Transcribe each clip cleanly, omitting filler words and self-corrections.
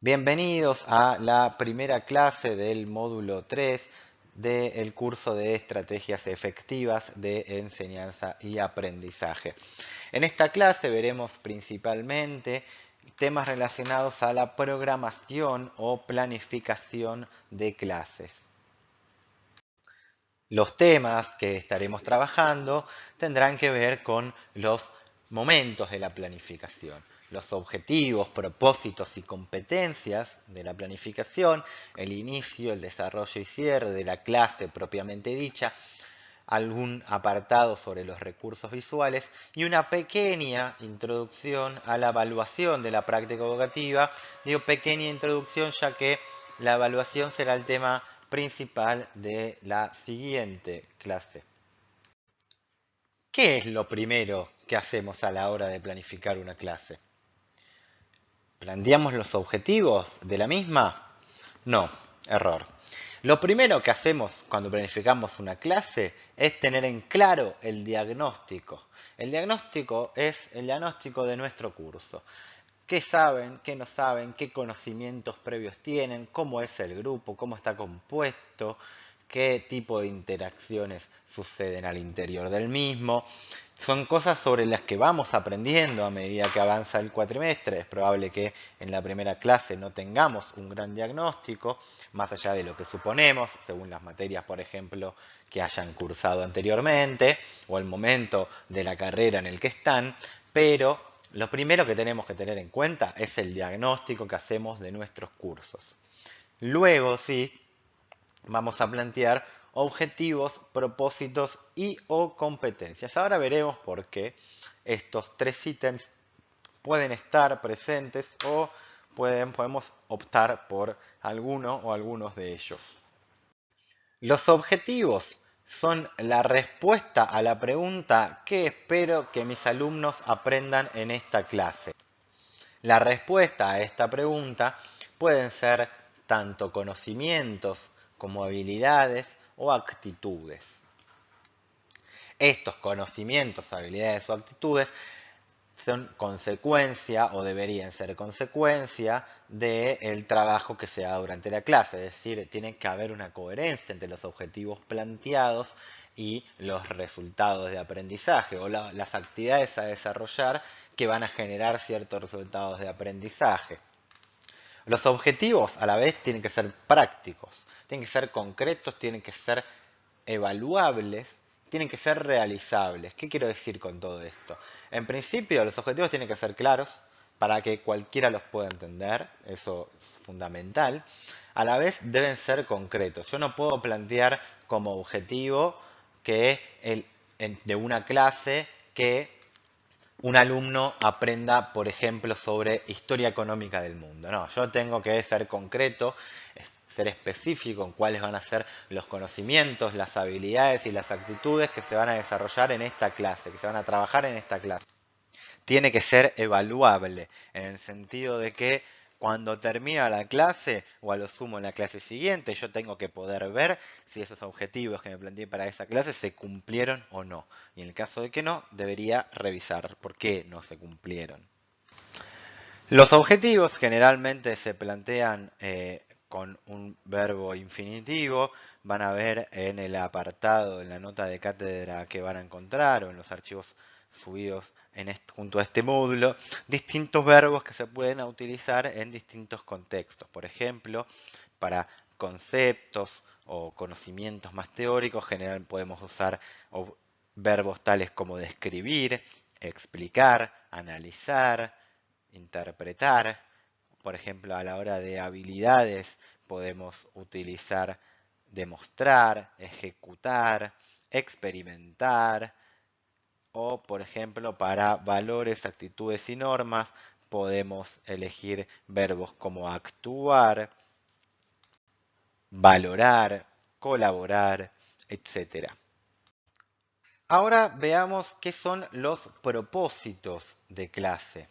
Bienvenidos a la primera clase del módulo 3 del curso de Estrategias Efectivas de Enseñanza y Aprendizaje. En esta clase veremos principalmente temas relacionados a la programación o planificación de clases. Los temas que estaremos trabajando tendrán que ver con los momentos de la planificación, los objetivos, propósitos y competencias de la planificación, el inicio, el desarrollo y cierre de la clase propiamente dicha, algún apartado sobre los recursos visuales y una pequeña introducción a la evaluación de la práctica educativa. Digo pequeña introducción ya que la evaluación será el tema principal de la siguiente clase. ¿Qué es lo primero que hacemos a la hora de planificar una clase? ¿Planteamos los objetivos de la misma? No, error. Lo primero que hacemos cuando planificamos una clase es tener en claro el diagnóstico. El diagnóstico es el diagnóstico de nuestro curso. ¿Qué saben? ¿Qué no saben? ¿Qué conocimientos previos tienen? ¿Cómo es el grupo? ¿Cómo está compuesto? ¿Qué tipo de interacciones suceden al interior del mismo? Son cosas sobre las que vamos aprendiendo a medida que avanza el cuatrimestre. Es probable que en la primera clase no tengamos un gran diagnóstico, más allá de lo que suponemos, según las materias, por ejemplo, que hayan cursado anteriormente, o el momento de la carrera en el que están, pero lo primero que tenemos que tener en cuenta es el diagnóstico que hacemos de nuestros cursos. Luego, sí, vamos a plantear objetivos, propósitos y o competencias. Ahora veremos por qué estos tres ítems pueden estar presentes o podemos optar por alguno o algunos de ellos. Los objetivos son la respuesta a la pregunta ¿qué espero que mis alumnos aprendan en esta clase? La respuesta a esta pregunta pueden ser tanto conocimientos como habilidades o actitudes. Estos conocimientos, habilidades o actitudes son consecuencia o deberían ser consecuencia del trabajo que se da durante la clase. Es decir, tiene que haber una coherencia entre los objetivos planteados y los resultados de aprendizaje o las actividades a desarrollar que van a generar ciertos resultados de aprendizaje. Los objetivos a la vez tienen que ser prácticos, tienen que ser concretos, tienen que ser evaluables, tienen que ser realizables. ¿Qué quiero decir con todo esto? En principio, los objetivos tienen que ser claros para que cualquiera los pueda entender, eso es fundamental. A la vez deben ser concretos. Yo no puedo plantear como objetivo que de una clase que un alumno aprenda, por ejemplo, sobre historia económica del mundo. No, yo tengo que ser concreto, ser específico en cuáles van a ser los conocimientos, las habilidades y las actitudes que se van a desarrollar en esta clase, que se van a trabajar en esta clase. Tiene que ser evaluable, en el sentido de que cuando termina la clase, o a lo sumo en la clase siguiente, yo tengo que poder ver si esos objetivos que me planteé para esa clase se cumplieron o no. Y en el caso de que no, debería revisar por qué no se cumplieron. Los objetivos generalmente se plantean con un verbo infinitivo. Van a ver en el apartado, en la nota de cátedra que van a encontrar o en los archivos subidos junto a este módulo, distintos verbos que se pueden utilizar en distintos contextos. Por ejemplo, para conceptos o conocimientos más teóricos, generalmente podemos usar verbos tales como describir, explicar, analizar, interpretar. Por ejemplo, a la hora de habilidades podemos utilizar demostrar, ejecutar, experimentar o, por ejemplo, para valores, actitudes y normas podemos elegir verbos como actuar, valorar, colaborar, etc. Ahora veamos qué son los propósitos de clase.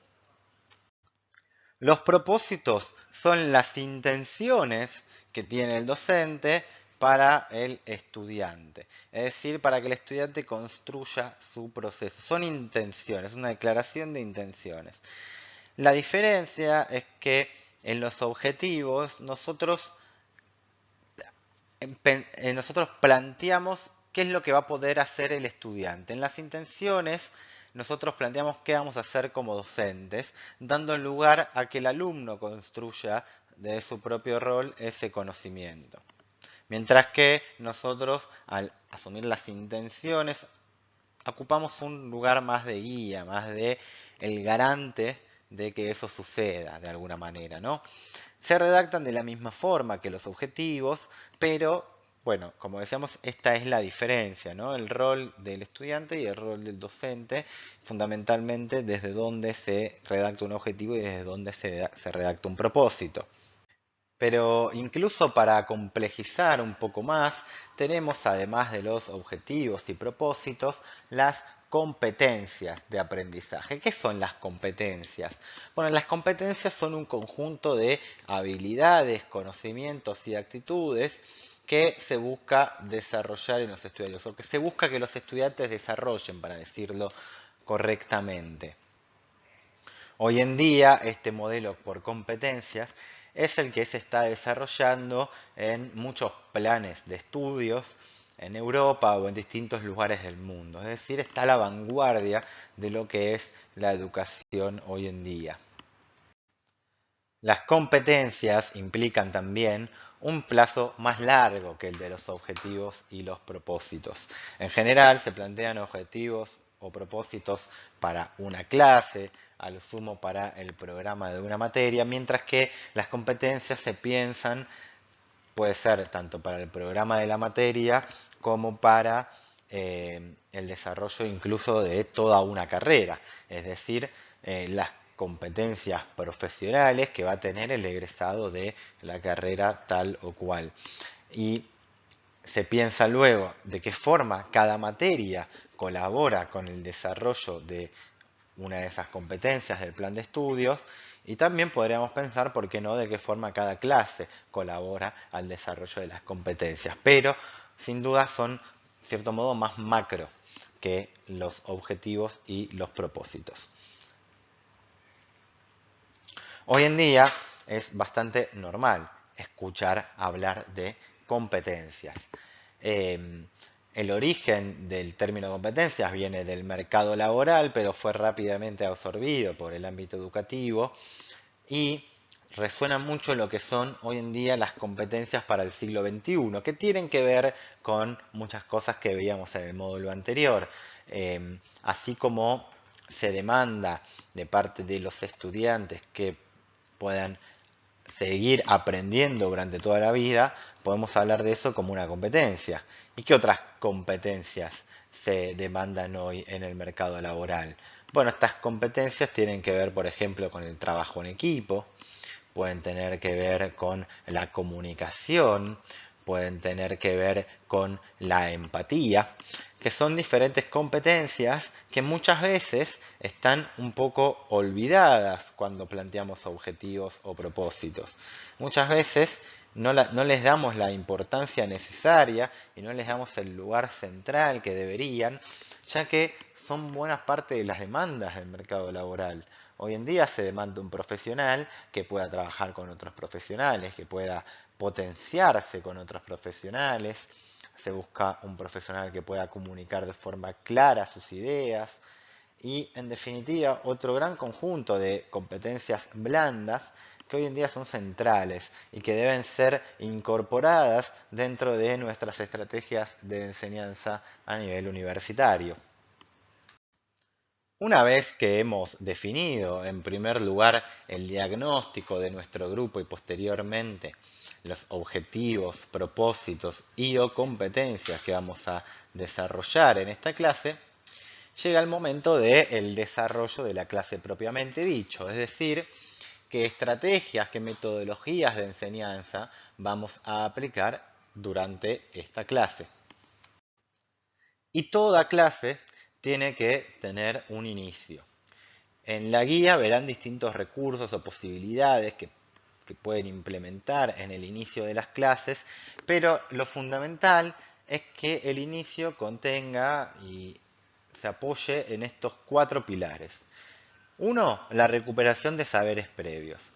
Los propósitos son las intenciones que tiene el docente para el estudiante, es decir, para que el estudiante construya su proceso. Son intenciones, una declaración de intenciones. La diferencia es que en los objetivos nosotros planteamos qué es lo que va a poder hacer el estudiante. En las intenciones, nosotros planteamos qué vamos a hacer como docentes, dando lugar a que el alumno construya de su propio rol ese conocimiento. Mientras que nosotros, al asumir las intenciones, ocupamos un lugar más de guía, más de el garante de que eso suceda de alguna manera, ¿no? Se redactan de la misma forma que los objetivos, pero bueno, como decíamos, esta es la diferencia, ¿no? El rol del estudiante y el rol del docente, fundamentalmente desde dónde se redacta un objetivo y desde dónde se redacta un propósito. Pero incluso para complejizar un poco más, tenemos además de los objetivos y propósitos, las competencias de aprendizaje. ¿Qué son las competencias? Bueno, las competencias son un conjunto de habilidades, conocimientos y actitudes que se busca desarrollar en los estudiantes, o que se busca que los estudiantes desarrollen, para decirlo correctamente. Hoy en día, este modelo por competencias es el que se está desarrollando en muchos planes de estudios en Europa o en distintos lugares del mundo. Es decir, está a la vanguardia de lo que es la educación hoy en día. Las competencias implican también un plazo más largo que el de los objetivos y los propósitos. En general se plantean objetivos o propósitos para una clase, a lo sumo para el programa de una materia, mientras que las competencias se piensan, puede ser tanto para el programa de la materia como para el desarrollo incluso de toda una carrera, es decir, las competencias profesionales que va a tener el egresado de la carrera tal o cual. Y se piensa luego de qué forma cada materia colabora con el desarrollo de una de esas competencias del plan de estudios y también podríamos pensar, ¿por qué no?, de qué forma cada clase colabora al desarrollo de las competencias. Pero, sin duda, son, de cierto modo, más macro que los objetivos y los propósitos. Hoy en día es bastante normal escuchar hablar de competencias. Eh, el origen del término competencias viene del mercado laboral, pero fue rápidamente absorbido por el ámbito educativo y resuena mucho lo que son hoy en día las competencias para el siglo XXI, que tienen que ver con muchas cosas que veíamos en el módulo anterior. Así como se demanda de parte de los estudiantes que puedan seguir aprendiendo durante toda la vida, podemos hablar de eso como una competencia. ¿Y qué otras competencias se demandan hoy en el mercado laboral? Bueno, estas competencias tienen que ver, por ejemplo, con el trabajo en equipo, pueden tener que ver con la comunicación, pueden tener que ver con la empatía, que son diferentes competencias que muchas veces están un poco olvidadas cuando planteamos objetivos o propósitos. Muchas veces no les damos la importancia necesaria y no les damos el lugar central que deberían, ya que son buena parte de las demandas del mercado laboral. Hoy en día se demanda un profesional que pueda trabajar con otros profesionales, que pueda potenciarse con otros profesionales. Se busca un profesional que pueda comunicar de forma clara sus ideas. Y en definitiva, otro gran conjunto de competencias blandas que hoy en día son centrales y que deben ser incorporadas dentro de nuestras estrategias de enseñanza a nivel universitario. Una vez que hemos definido en primer lugar el diagnóstico de nuestro grupo y posteriormente los objetivos, propósitos y o competencias que vamos a desarrollar en esta clase, llega el momento del desarrollo de la clase propiamente dicho, es decir, qué estrategias, qué metodologías de enseñanza vamos a aplicar durante esta clase. Y toda clase tiene que tener un inicio. En la guía verán distintos recursos o posibilidades que pueden implementar en el inicio de las clases, pero lo fundamental es que el inicio contenga y se apoye en estos 4 pilares. Uno, la recuperación de saberes previos.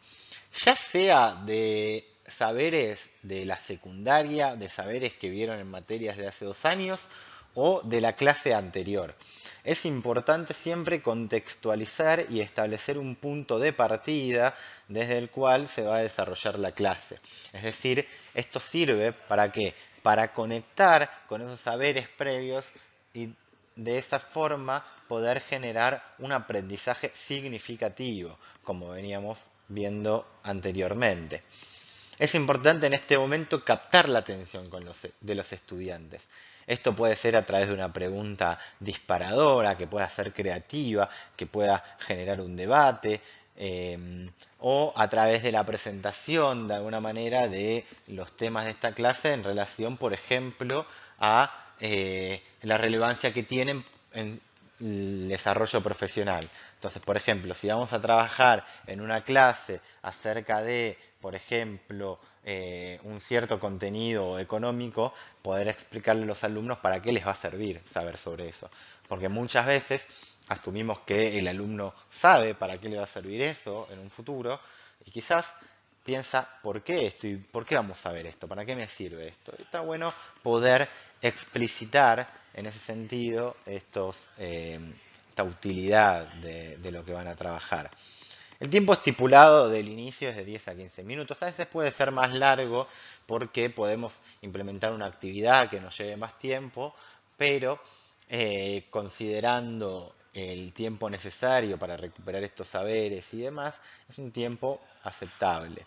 ya sea de saberes de la secundaria, de saberes que vieron en materias de hace 2 años o de la clase anterior. Es importante siempre contextualizar y establecer un punto de partida desde el cual se va a desarrollar la clase. Es decir, esto sirve para ¿qué? Para conectar con esos saberes previos y de esa forma poder generar un aprendizaje significativo, como veníamos viendo anteriormente. Es importante en este momento captar la atención de los estudiantes. Esto puede ser a través de una pregunta disparadora, que pueda ser creativa, que pueda generar un debate, o a través de la presentación de alguna manera de los temas de esta clase en relación, por ejemplo, a la relevancia que tienen en el desarrollo profesional. Entonces, por ejemplo, si vamos a trabajar en una clase acerca de, por ejemplo, un cierto contenido económico, poder explicarle a los alumnos para qué les va a servir saber sobre eso. Porque muchas veces asumimos que el alumno sabe para qué le va a servir eso en un futuro y quizás piensa, ¿por qué vamos a ver esto? ¿Para qué me sirve esto? Y está bueno poder explicitar en ese sentido esta utilidad de lo que van a trabajar. El tiempo estipulado del inicio es de 10 a 15 minutos. A veces puede ser más largo porque podemos implementar una actividad que nos lleve más tiempo, pero considerando el tiempo necesario para recuperar estos saberes y demás, es un tiempo aceptable.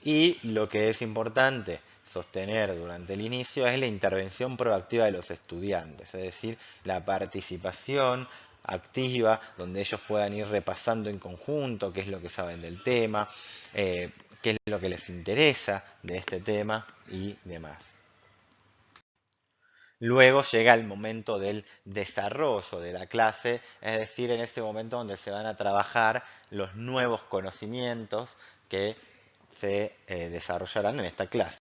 Y lo que es importante sostener durante el inicio es la intervención proactiva de los estudiantes, es decir, la participación activa, donde ellos puedan ir repasando en conjunto qué es lo que saben del tema, qué es lo que les interesa de este tema y demás. Luego llega el momento del desarrollo de la clase, es decir, en ese momento donde se van a trabajar los nuevos conocimientos que se desarrollarán en esta clase.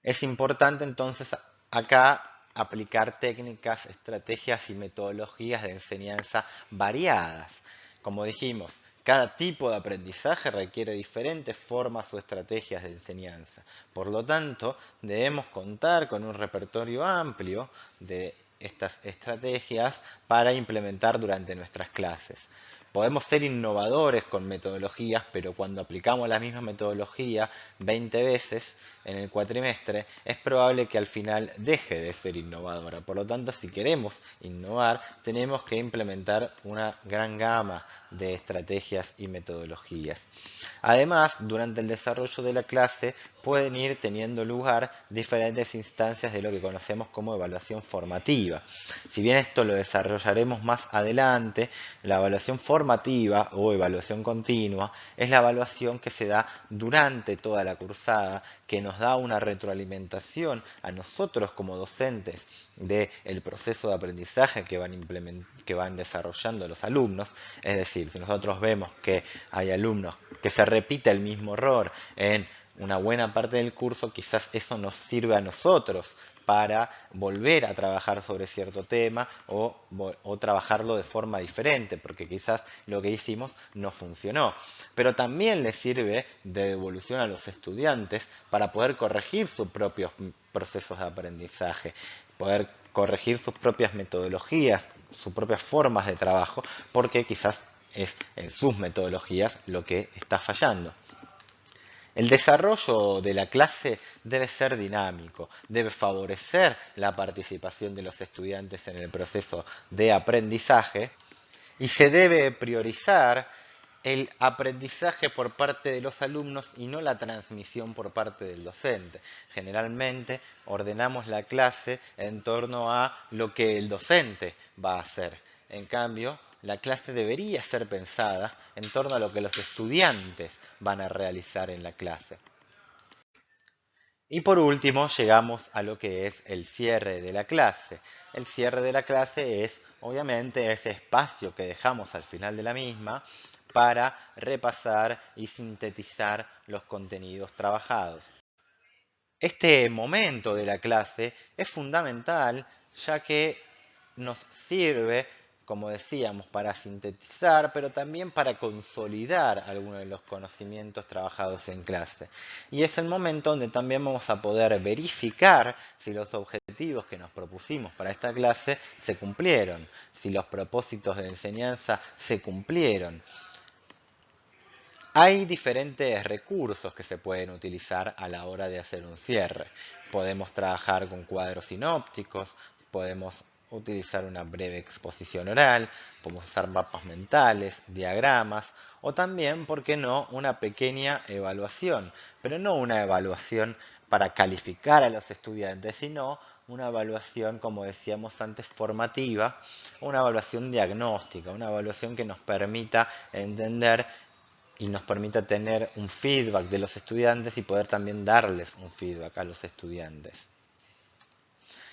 Es importante entonces acá aplicar técnicas, estrategias y metodologías de enseñanza variadas. Como dijimos, cada tipo de aprendizaje requiere diferentes formas o estrategias de enseñanza. Por lo tanto, debemos contar con un repertorio amplio de estas estrategias para implementar durante nuestras clases. Podemos ser innovadores con metodologías, pero cuando aplicamos la misma metodología 20 veces en el cuatrimestre, es probable que al final deje de ser innovadora. Por lo tanto, si queremos innovar, tenemos que implementar una gran gama de estrategias y metodologías. Además, durante el desarrollo de la clase pueden ir teniendo lugar diferentes instancias de lo que conocemos como evaluación formativa. Si bien esto lo desarrollaremos más adelante, la evaluación formativa o evaluación continua es la evaluación que se da durante toda la cursada, que nos da una retroalimentación a nosotros como docentes del proceso de aprendizaje que van desarrollando los alumnos. Es decir, si nosotros vemos que hay alumnos que se repite el mismo error en una buena parte del curso, quizás eso nos sirve a nosotros para volver a trabajar sobre cierto tema o trabajarlo de forma diferente, porque quizás lo que hicimos no funcionó. Pero también les sirve de devolución a los estudiantes para poder corregir sus propios procesos de aprendizaje, poder corregir sus propias metodologías, sus propias formas de trabajo, porque quizás es en sus metodologías lo que está fallando. El desarrollo de la clase debe ser dinámico, debe favorecer la participación de los estudiantes en el proceso de aprendizaje y se debe priorizar el aprendizaje por parte de los alumnos y no la transmisión por parte del docente. Generalmente ordenamos la clase en torno a lo que el docente va a hacer. En cambio, la clase debería ser pensada en torno a lo que los estudiantes van a realizar en la clase. Y por último, llegamos a lo que es el cierre de la clase. El cierre de la clase es, obviamente, ese espacio que dejamos al final de la misma para repasar y sintetizar los contenidos trabajados. Este momento de la clase es fundamental ya que nos sirve como decíamos, para sintetizar, pero también para consolidar algunos de los conocimientos trabajados en clase. Y es el momento donde también vamos a poder verificar si los objetivos que nos propusimos para esta clase se cumplieron, si los propósitos de enseñanza se cumplieron. Hay diferentes recursos que se pueden utilizar a la hora de hacer un cierre. Podemos trabajar con cuadros sinópticos, podemos utilizar una breve exposición oral, podemos usar mapas mentales, diagramas o también, ¿por qué no?, una pequeña evaluación, pero no una evaluación para calificar a los estudiantes, sino una evaluación, como decíamos antes, formativa, una evaluación diagnóstica, una evaluación que nos permita entender y nos permita tener un feedback de los estudiantes y poder también darles un feedback a los estudiantes.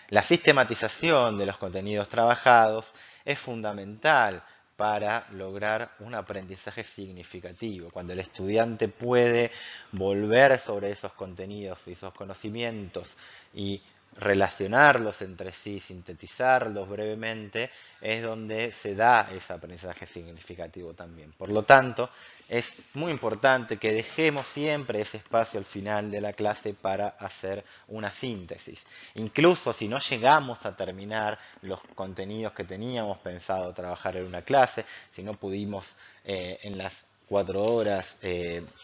La sistematización de los contenidos trabajados es fundamental para lograr un aprendizaje significativo. Cuando el estudiante puede volver sobre esos contenidos y esos conocimientos y relacionarlos entre sí, sintetizarlos brevemente, es donde se da ese aprendizaje significativo también. Por lo tanto, es muy importante que dejemos siempre ese espacio al final de la clase para hacer una síntesis. Incluso si no llegamos a terminar los contenidos que teníamos pensado trabajar en una clase, si no pudimos en las 4 horas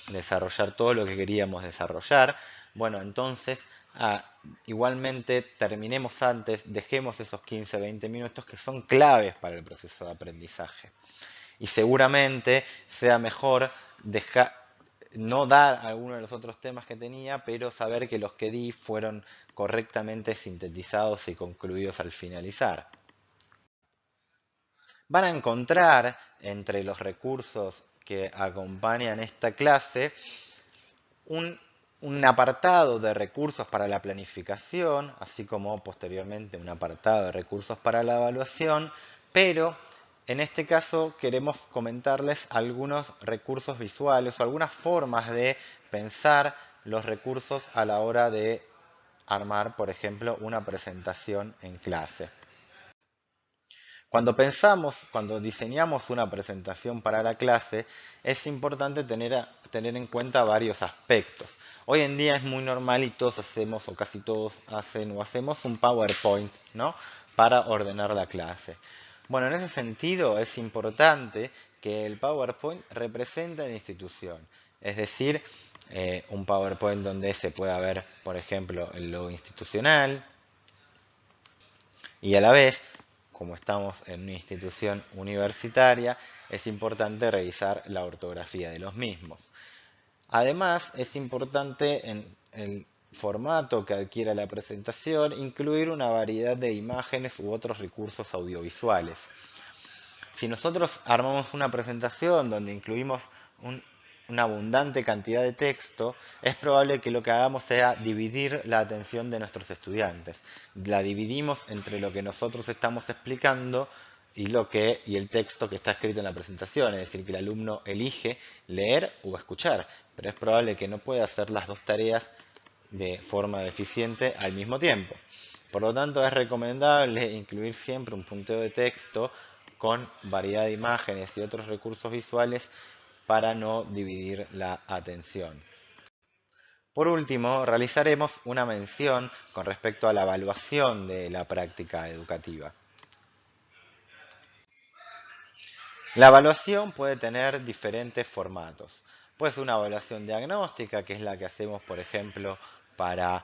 desarrollar todo lo que queríamos desarrollar, bueno, entonces igualmente terminemos antes, dejemos esos 15-20 minutos que son claves para el proceso de aprendizaje. Y seguramente sea mejor no dar alguno de los otros temas que tenía, pero saber que los que di fueron correctamente sintetizados y concluidos al finalizar. Van a encontrar entre los recursos que acompañan esta clase un apartado de recursos para la planificación, así como posteriormente un apartado de recursos para la evaluación, pero en este caso queremos comentarles algunos recursos visuales o algunas formas de pensar los recursos a la hora de armar, por ejemplo, una presentación en clase. Cuando diseñamos una presentación para la clase, es importante tener en cuenta varios aspectos. Hoy en día es muy normal y todos hacemos, o casi todos hacen o hacemos un PowerPoint, ¿no?, para ordenar la clase. Bueno, en ese sentido es importante que el PowerPoint represente a la institución. Es decir, un PowerPoint donde se pueda ver, por ejemplo, el logo institucional y a la vez, como estamos en una institución universitaria, es importante revisar la ortografía de los mismos. Además, es importante en el formato que adquiera la presentación incluir una variedad de imágenes u otros recursos audiovisuales. Si nosotros armamos una presentación donde incluimos una abundante cantidad de texto, es probable que lo que hagamos sea dividir la atención de nuestros estudiantes. La dividimos entre lo que nosotros estamos explicando y el texto que está escrito en la presentación, es decir, que el alumno elige leer o escuchar, pero es probable que no pueda hacer las dos tareas de forma eficiente al mismo tiempo. Por lo tanto, es recomendable incluir siempre un punteo de texto con variedad de imágenes y otros recursos visuales para no dividir la atención. Por último, realizaremos una mención con respecto a la evaluación de la práctica educativa. La evaluación puede tener diferentes formatos. Puede ser una evaluación diagnóstica, que es la que hacemos, por ejemplo, para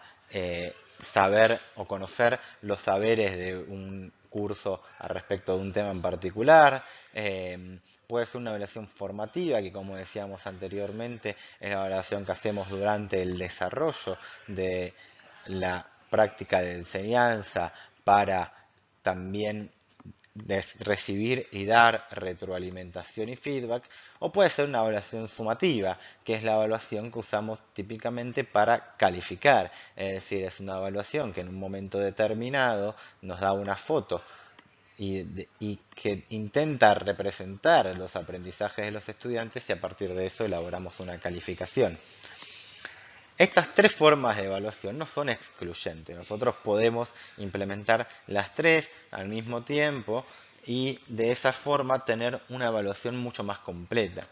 saber o conocer los saberes de un curso al respecto de un tema en particular. Puede ser una evaluación formativa, que como decíamos anteriormente, es la evaluación que hacemos durante el desarrollo de la práctica de enseñanza para también recibir y dar retroalimentación y feedback, o puede ser una evaluación sumativa, que es la evaluación que usamos típicamente para calificar, es decir, es una evaluación que en un momento determinado nos da una foto y que intenta representar los aprendizajes de los estudiantes y a partir de eso elaboramos una calificación. Estas tres formas de evaluación no son excluyentes. Nosotros podemos implementar las tres al mismo tiempo y de esa forma tener una evaluación mucho más completa.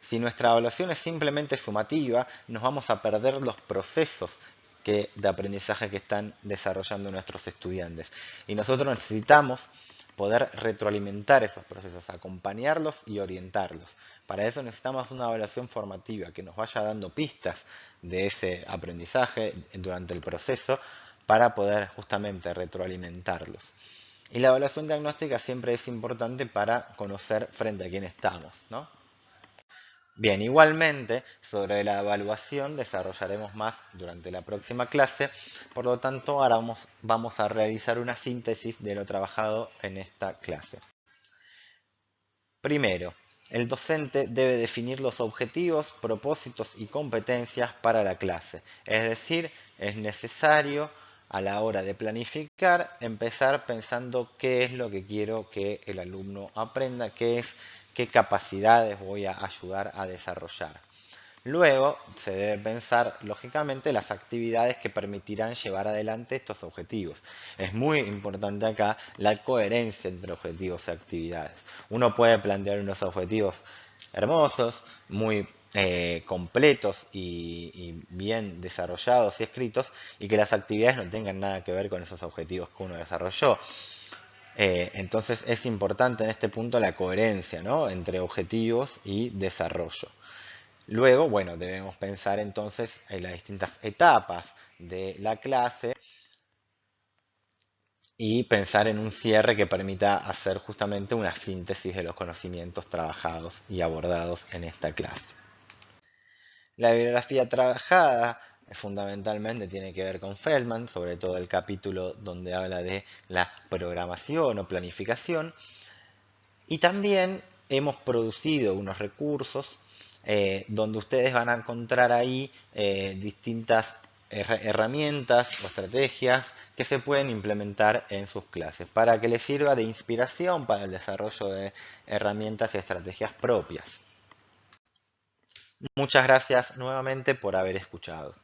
Si nuestra evaluación es simplemente sumativa, nos vamos a perder los procesos de aprendizaje que están desarrollando nuestros estudiantes. Y nosotros necesitamos poder retroalimentar esos procesos, acompañarlos y orientarlos. Para eso necesitamos una evaluación formativa que nos vaya dando pistas de ese aprendizaje durante el proceso para poder justamente retroalimentarlos. Y la evaluación diagnóstica siempre es importante para conocer frente a quién estamos, ¿no? Bien, igualmente sobre la evaluación desarrollaremos más durante la próxima clase, por lo tanto ahora vamos a realizar una síntesis de lo trabajado en esta clase. Primero, el docente debe definir los objetivos, propósitos y competencias para la clase, es decir, es necesario a la hora de planificar empezar pensando qué es lo que quiero que el alumno aprenda, qué capacidades voy a ayudar a desarrollar. Luego se debe pensar, lógicamente, las actividades que permitirán llevar adelante estos objetivos. Es muy importante acá la coherencia entre objetivos y actividades. Uno puede plantear unos objetivos hermosos, muy completos y bien desarrollados y escritos, y que las actividades no tengan nada que ver con esos objetivos que uno desarrolló. Entonces es importante en este punto la coherencia, ¿no?, entre objetivos y desarrollo. Luego, bueno, debemos pensar entonces en las distintas etapas de la clase y pensar en un cierre que permita hacer justamente una síntesis de los conocimientos trabajados y abordados en esta clase. La bibliografía trabajada fundamentalmente tiene que ver con Feldman, sobre todo el capítulo donde habla de la programación o planificación. Y también hemos producido unos recursos donde ustedes van a encontrar ahí distintas herramientas o estrategias que se pueden implementar en sus clases para que les sirva de inspiración para el desarrollo de herramientas y estrategias propias. Muchas gracias nuevamente por haber escuchado.